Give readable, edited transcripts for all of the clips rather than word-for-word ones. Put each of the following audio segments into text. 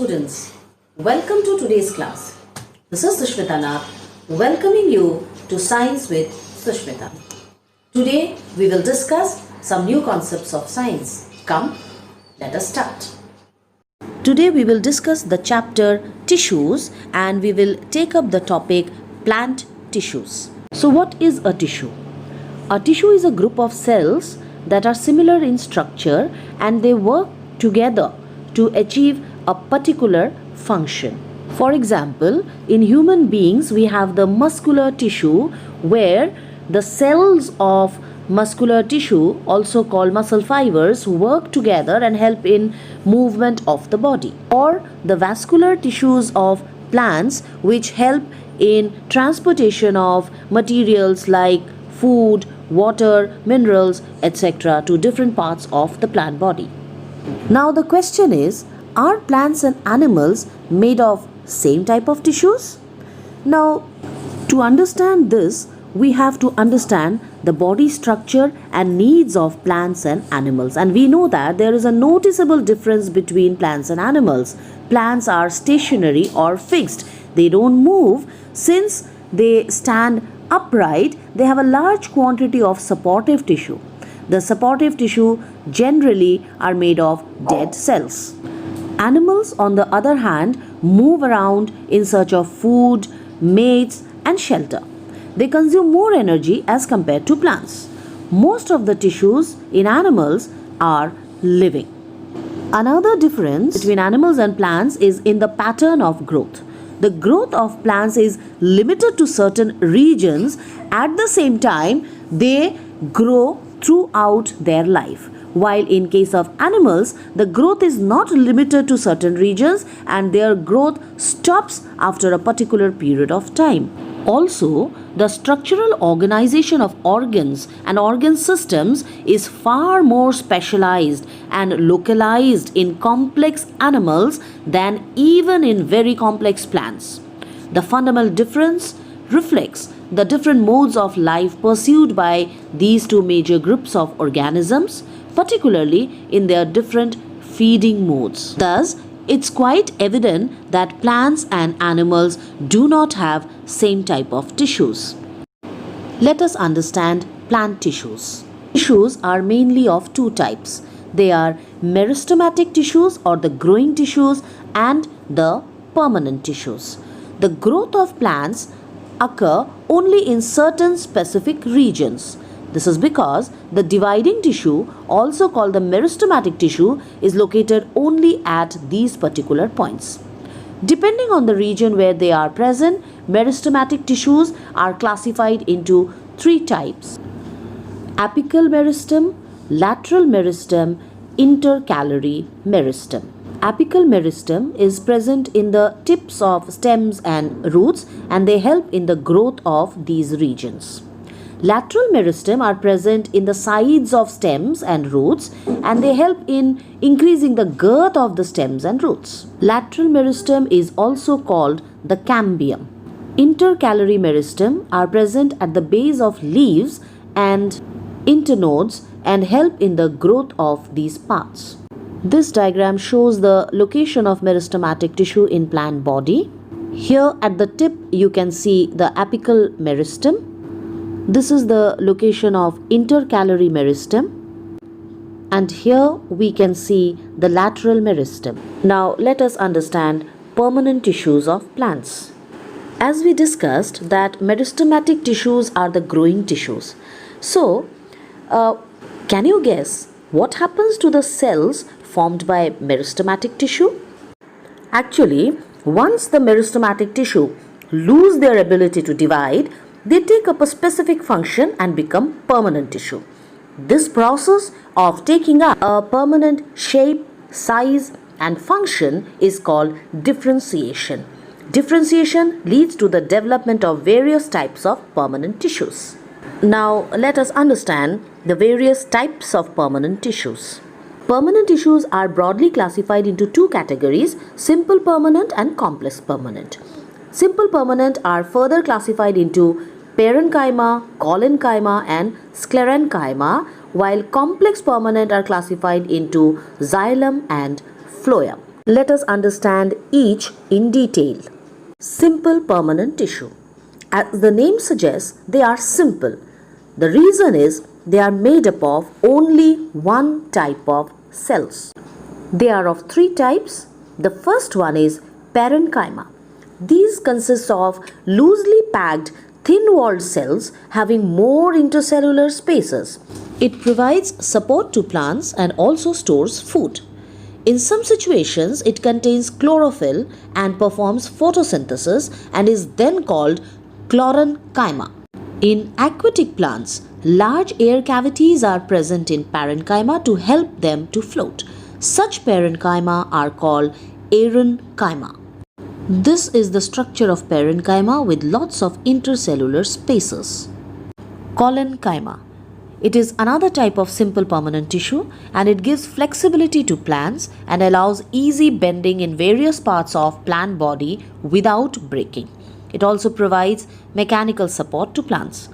students, welcome to today's class. This is Sushmita Nath, welcoming you to Science with Sushmita. Today we will discuss some new concepts of science. Come, let us start. Today we will discuss the chapter tissues and we will take up the topic plant tissues. So what is a tissue? A tissue is a group of cells that are similar in structure and they work together to achieve a particular function. For example, in human beings we have the muscular tissue where the cells of muscular tissue, also called muscle fibers, work together and help in movement of the body. Or the vascular tissues of plants which help in transportation of materials like food, water, minerals, etc. to different parts of the plant body. Now the question is, are plants and animals made of same type of tissues? Now, to understand this, we have to understand the body structure and needs of plants and animals. And we know that there is a noticeable difference between plants and animals. Plants are stationary or fixed. They don't move. Since they stand upright, they have a large quantity of supportive tissue. The supportive tissue generally are made of dead cells. Animals, on the other hand, move around in search of food, mates, and shelter. They consume more energy as compared to plants. Most of the tissues in animals are living. Another difference between animals and plants is in the pattern of growth. The growth of plants is limited to certain regions. At the same time, they grow throughout their life. While in case of animals, the growth is not limited to certain regions and their growth stops after a particular period of time. Also, the structural organization of organs and organ systems is far more specialized and localized in complex animals than even in very complex plants. The fundamental difference reflects the different modes of life pursued by these two major groups of organisms, particularly in their different feeding modes. Thus, it's quite evident that plants and animals do not have same type of tissues. Let us understand plant tissues. Tissues are mainly of two types. They are meristematic tissues or the growing tissues and the permanent tissues. The growth of plants occur only in certain specific regions. This is because the dividing tissue, also called the meristematic tissue, is located only at these particular points. Depending on the region where they are present, meristematic tissues are classified into three types: apical meristem, lateral meristem, intercalary meristem. Apical meristem is present in the tips of stems and roots and they help in the growth of these regions. Lateral meristem are present in the sides of stems and roots and they help in increasing the girth of the stems and roots. Lateral meristem is also called the cambium. Intercalary meristem are present at the base of leaves and internodes and help in the growth of these parts. This diagram shows the location of meristematic tissue in plant body. Here at the tip you can see the apical meristem. This is the location of intercalary meristem. And here we can see the lateral meristem. Now let us understand permanent tissues of plants. As we discussed that meristematic tissues are the growing tissues. So, can you guess what happens to the cells formed by meristematic tissue? Actually, once the meristematic tissue lose their ability to divide, they take up a specific function and become permanent tissue. This process of taking up a permanent shape, size and function is called differentiation. Differentiation leads to the development of various types of permanent tissues. Now let us understand the various types of permanent tissues. Permanent tissues are broadly classified into two categories: simple permanent and complex permanent. Simple permanent are further classified into parenchyma, collenchyma and sclerenchyma, while complex permanent are classified into xylem and phloem. Let us understand each in detail. Simple permanent tissue. As the name suggests, they are simple. The reason is they are made up of only one type of cells. They are of three types. The first one is parenchyma. These consist of loosely packed, thin-walled cells having more intercellular spaces. It provides support to plants and also stores food. In some situations, it contains chlorophyll and performs photosynthesis and is then called chlorenchyma. In aquatic plants, large air cavities are present in parenchyma to help them to float. Such parenchyma are called aerenchyma. This is the structure of parenchyma with lots of intercellular spaces. Collenchyma. It is another type of simple permanent tissue and it gives flexibility to plants and allows easy bending in various parts of plant body without breaking. It also provides mechanical support to plants.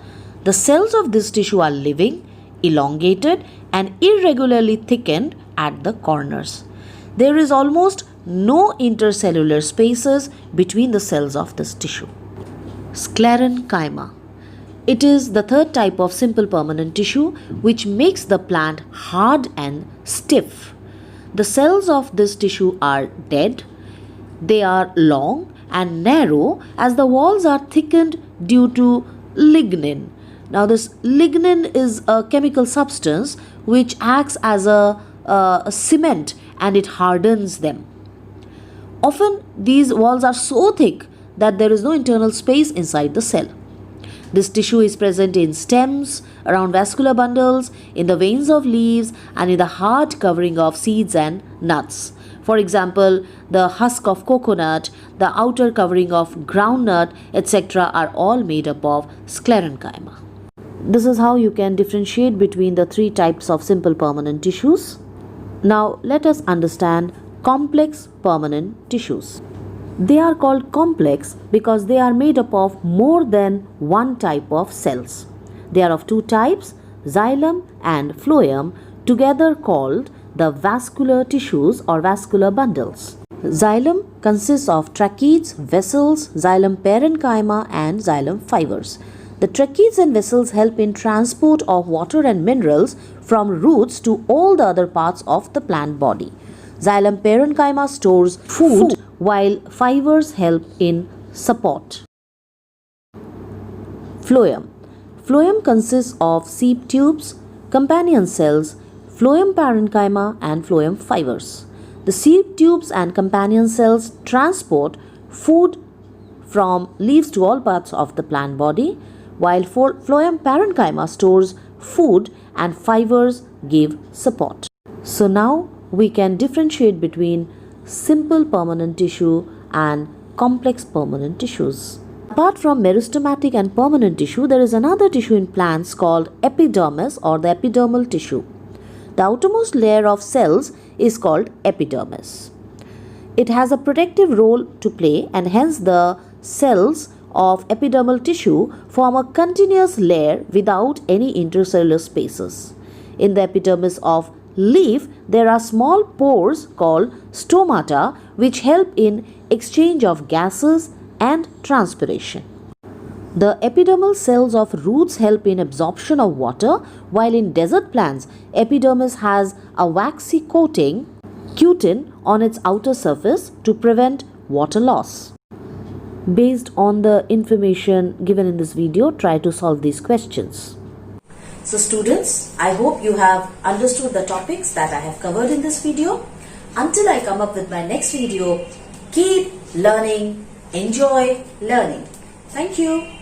The cells of this tissue are living, elongated and irregularly thickened at the corners. There is almost no intercellular spaces between the cells of this tissue. Sclerenchyma. It is the third type of simple permanent tissue which makes the plant hard and stiff. The cells of this tissue are dead. They are long and narrow as the walls are thickened due to lignin. Now this lignin is a chemical substance which acts as a cement and it hardens them. Often these walls are so thick that there is no internal space inside the cell. This tissue is present in stems, around vascular bundles, in the veins of leaves and in the hard covering of seeds and nuts. For example, the husk of coconut, the outer covering of groundnut, etc. are all made up of sclerenchyma. This is how you can differentiate between the three types of simple permanent tissues. Now let us understand complex permanent tissues. They are called complex because they are made up of more than one type of cells. They are of two types, xylem and phloem, together called the vascular tissues or vascular bundles. Xylem consists of tracheids, vessels, xylem parenchyma and xylem fibers. The tracheids and vessels help in transport of water and minerals from roots to all the other parts of the plant body. Xylem parenchyma stores food while fibers help in support. Phloem. Phloem consists of seed tubes, companion cells, phloem parenchyma and phloem fibers. The seed tubes and companion cells transport food from leaves to all parts of the plant body, while phloem parenchyma stores food and fibers give support. So now we can differentiate between simple permanent tissue and complex permanent tissues. Apart from meristematic and permanent tissue, there is another tissue in plants called epidermis or the epidermal tissue. The outermost layer of cells is called epidermis. It has a protective role to play and hence the cells of epidermal tissue form a continuous layer without any intercellular spaces. In the epidermis of leaf, there are small pores called stomata which help in exchange of gases and transpiration. The epidermal cells of roots help in absorption of water, while in desert plants, epidermis has a waxy coating, cutin, on its outer surface to prevent water loss. Based on the information given in this video, try to solve these questions. So students, I hope you have understood the topics that I have covered in this video. Until I come up with my next video, keep learning, enjoy learning. Thank you.